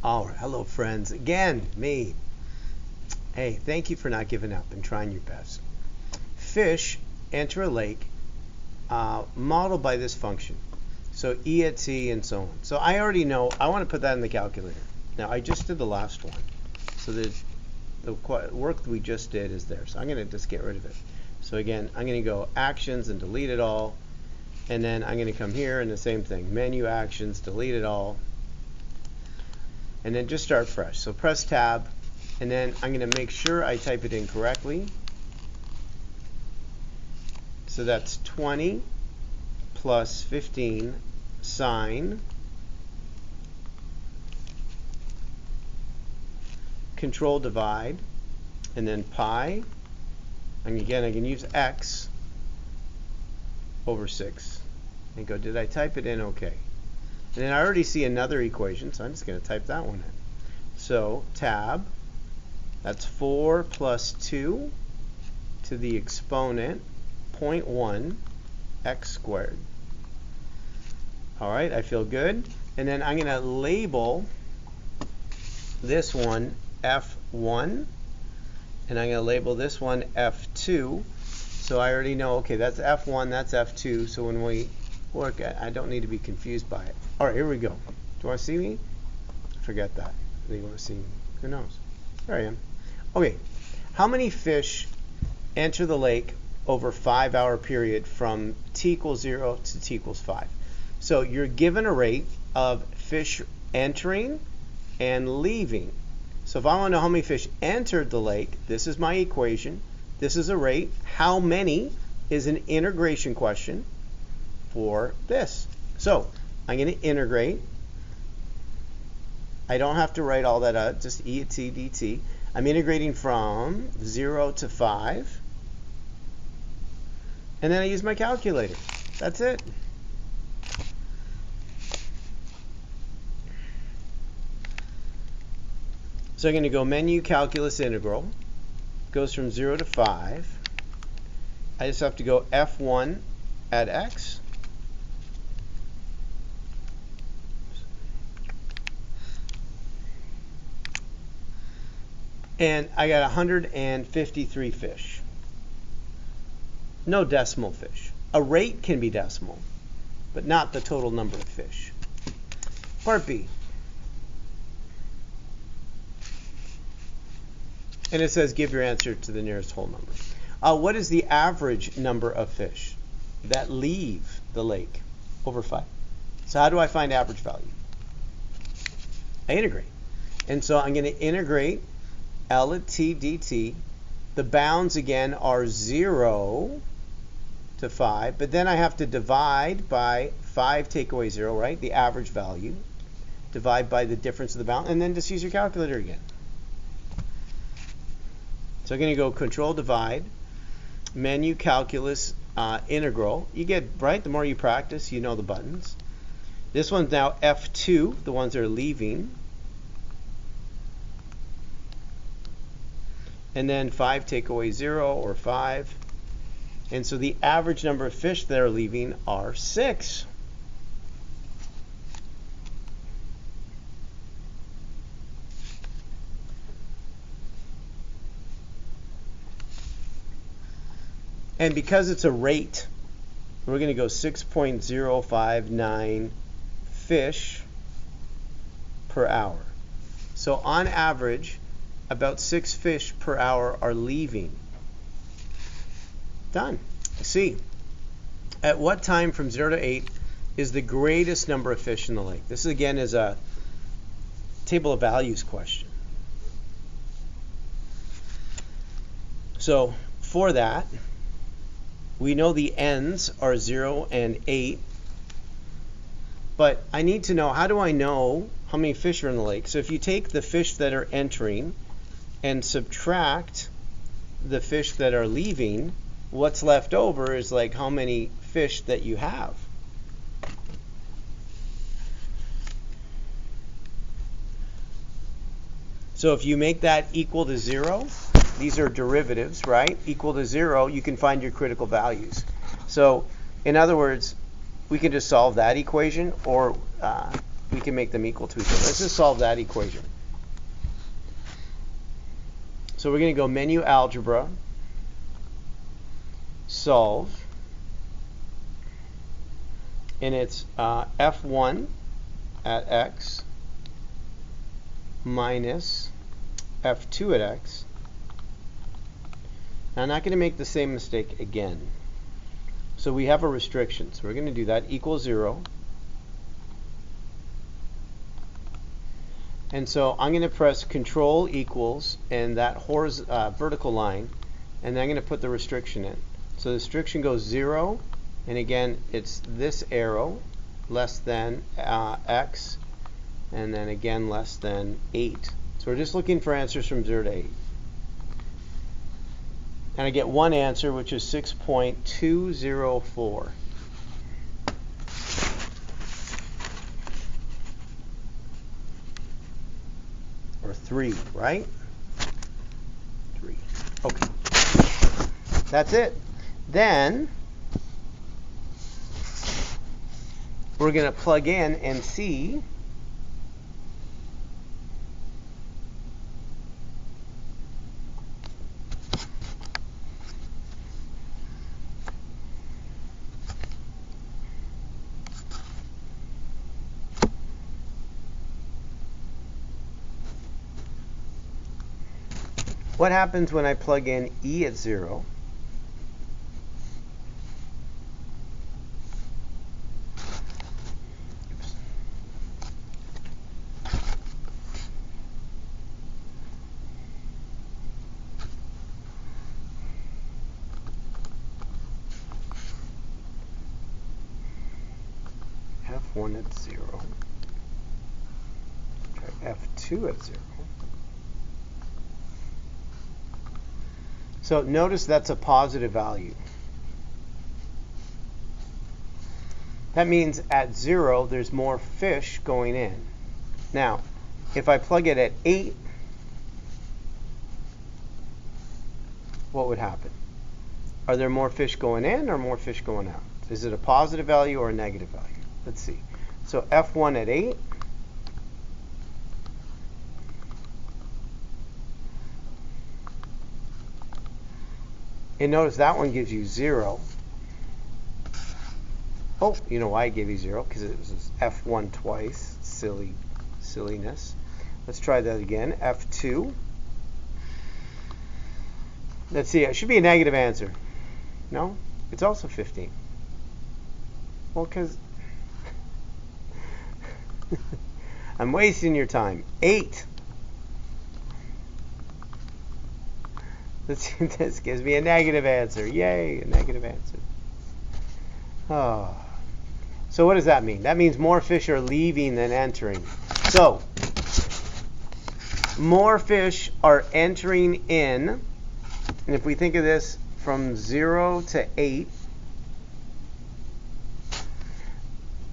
All right, hello friends. Again, me. Hey, thank you for not giving up and trying your best. Fish enter a lake modeled by this function. So E at t and so on. So I already know, I want to put that in the calculator. Now I just did the last one. So the work that we just did is there. So I'm going to just get rid of it. So again, I'm going to go actions and delete it all. And then I'm going to come here and the same thing. Menu actions, delete it all. And then just start fresh. So press tab, and then I'm going to make sure I type it in correctly. So that's 20 plus 15 sine control divide, and then pi, and again I can use x over 6 and go, did I type it in okay? And then I already see another equation, so I'm just going to type that one in. So tab, that's 4 plus 2 to the exponent 0.1 x squared. All right, I feel good. And then I'm going to label this one F1, and I'm going to label this one F2. So I already know, okay, that's F1, that's F2. So when we work, I don't need to be confused by it. All right, here we go. Do you want to see me? Forget that. Do you want to see me? Who knows? There I am. Okay, how many fish enter the lake over a 5-hour period from t equals 0 to t equals 5? So you're given a rate of fish entering and leaving. So if I want to know how many fish entered the lake, this is my equation. This is a rate. How many is an integration question for this. So I'm going to integrate. I don't have to write all that out, just e at t dt. I'm integrating from 0 to 5. And then I use my calculator. That's it. So I'm going to go menu, calculus, integral. Goes from 0 to 5. I just have to go F1 at x. And I got 153 fish. No decimal fish. A rate can be decimal, but not the total number of fish. Part B. And it says give your answer to the nearest whole number. What is the average number of fish that leave the lake over 5? So how do I find average value? I integrate. And so I'm going to integrate L at t dt. The bounds again are 0 to 5, but then I have to divide by 5 take away 0, right? The average value. Divide by the difference of the bound, and then just use your calculator again. So I'm going to go control divide, menu, calculus, integral. You get, right, the more you practice, you know the buttons. This one's now F2, the ones that are leaving. And then 5 take away 0, or 5. And so the average number of fish that are leaving are 6. And because it's a rate, we're going to go 6.059 fish per hour. So on average, about 6 fish per hour are leaving. Done. C. At what time from 0 to 8 is the greatest number of fish in the lake? This again is a table of values question. So for that, we know the ends are 0 and 8, but I need to know, how do I know how many fish are in the lake? So if you take the fish that are entering and subtract the fish that are leaving, what's left over is like how many fish that you have. So if you make that equal to 0, these are derivatives, right? Equal to 0, you can find your critical values. So in other words, we can just solve that equation, or we we can make them equal to each other. Let's just solve that equation. So we're going to go menu algebra, solve, and it's f1 at x minus f2 at x. Now I'm not going to make the same mistake again. So we have a restriction. So we're going to do that equals 0. And so I'm going to press Control equals and that vertical line, and then I'm going to put the restriction in. So the restriction goes 0, and again it's this arrow less than x, and then again less than 8. So we're just looking for answers from 0 to 8. And I get one answer, which is 6.204. Or 3, right? 3. Okay. That's it. Then we're going to plug in and see what happens when I plug in e at 0. F1 at 0. Try F2 at 0. So notice that's a positive value. That means at 0 there's more fish going in. Now, if I plug it at 8, what would happen? Are there more fish going in or more fish going out? Is it a positive value or a negative value? Let's see. So F1 at 8. And notice that one gives you 0. Oh, you know why I gave you 0? Because it was F1 twice. Silliness. Let's try that again. F2. Let's see. It should be a negative answer. No? It's also 15. Well, because I'm wasting your time. 8. This gives me a negative answer. Yay, a negative answer. Oh. So what does that mean? That means more fish are leaving than entering. So, more fish are entering in. And if we think of this from 0 to 8,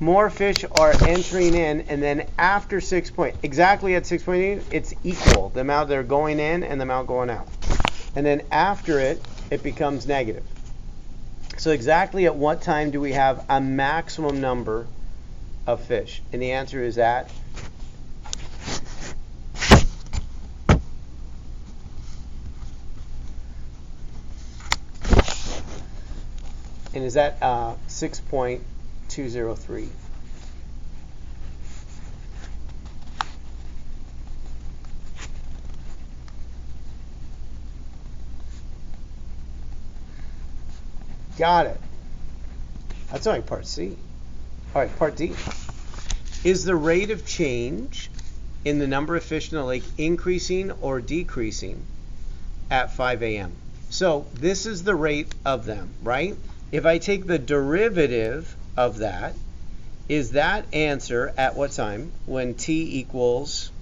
more fish are entering in, and then after exactly at 6.8, it's equal, the amount that are going in and the amount going out. And then after it, it becomes negative. So exactly at what time do we have a maximum number of fish? And the answer is at and is that 6.203. Got it. That's only part C. All right, part D. Is the rate of change in the number of fish in the lake increasing or decreasing at 5 a.m.? So this is the rate of them, right? If I take the derivative of that, is that answer at what time? When t equals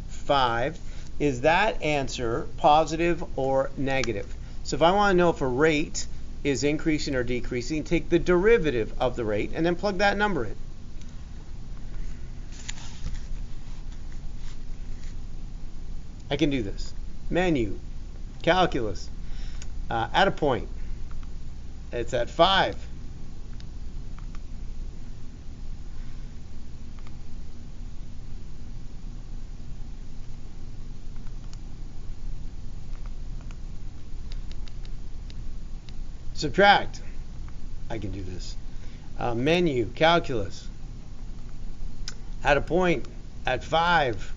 5, is that answer positive or negative? So if I want to know if a rate is increasing or decreasing, take the derivative of the rate and then plug that number in. I can do this. Menu, calculus, at a point. It's at 5. Subtract. I can do this. Menu, calculus. At a point, at 5.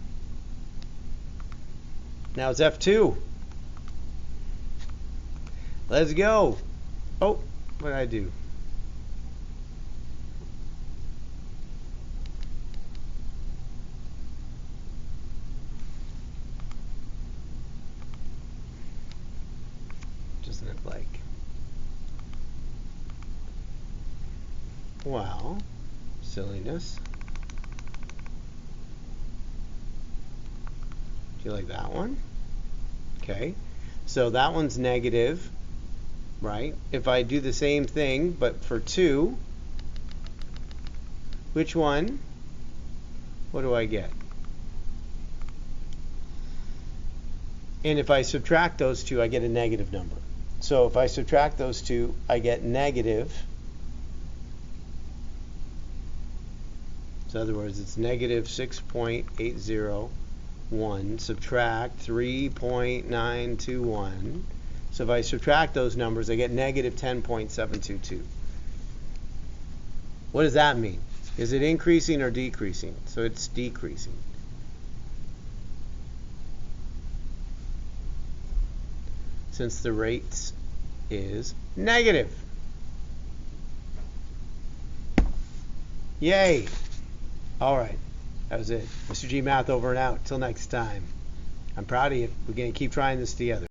Now it's F2. Let's go. Oh, what did I do? Doesn't it like? Wow, silliness. Do you like that one? Okay, so that one's negative, right? If I do the same thing, but for 2, which one? What do I get? And if I subtract those two, I get a negative number. So if I subtract those two, I get negative. So in other words, it's negative 6.801 subtract 3.921. So if I subtract those numbers, I get negative 10.722. What does that mean? Is it increasing or decreasing? So it's decreasing. Since the rate is negative. Yay! All right, that was it. Mr. G Math over and out. Till next time. I'm proud of you. We're going to keep trying this together.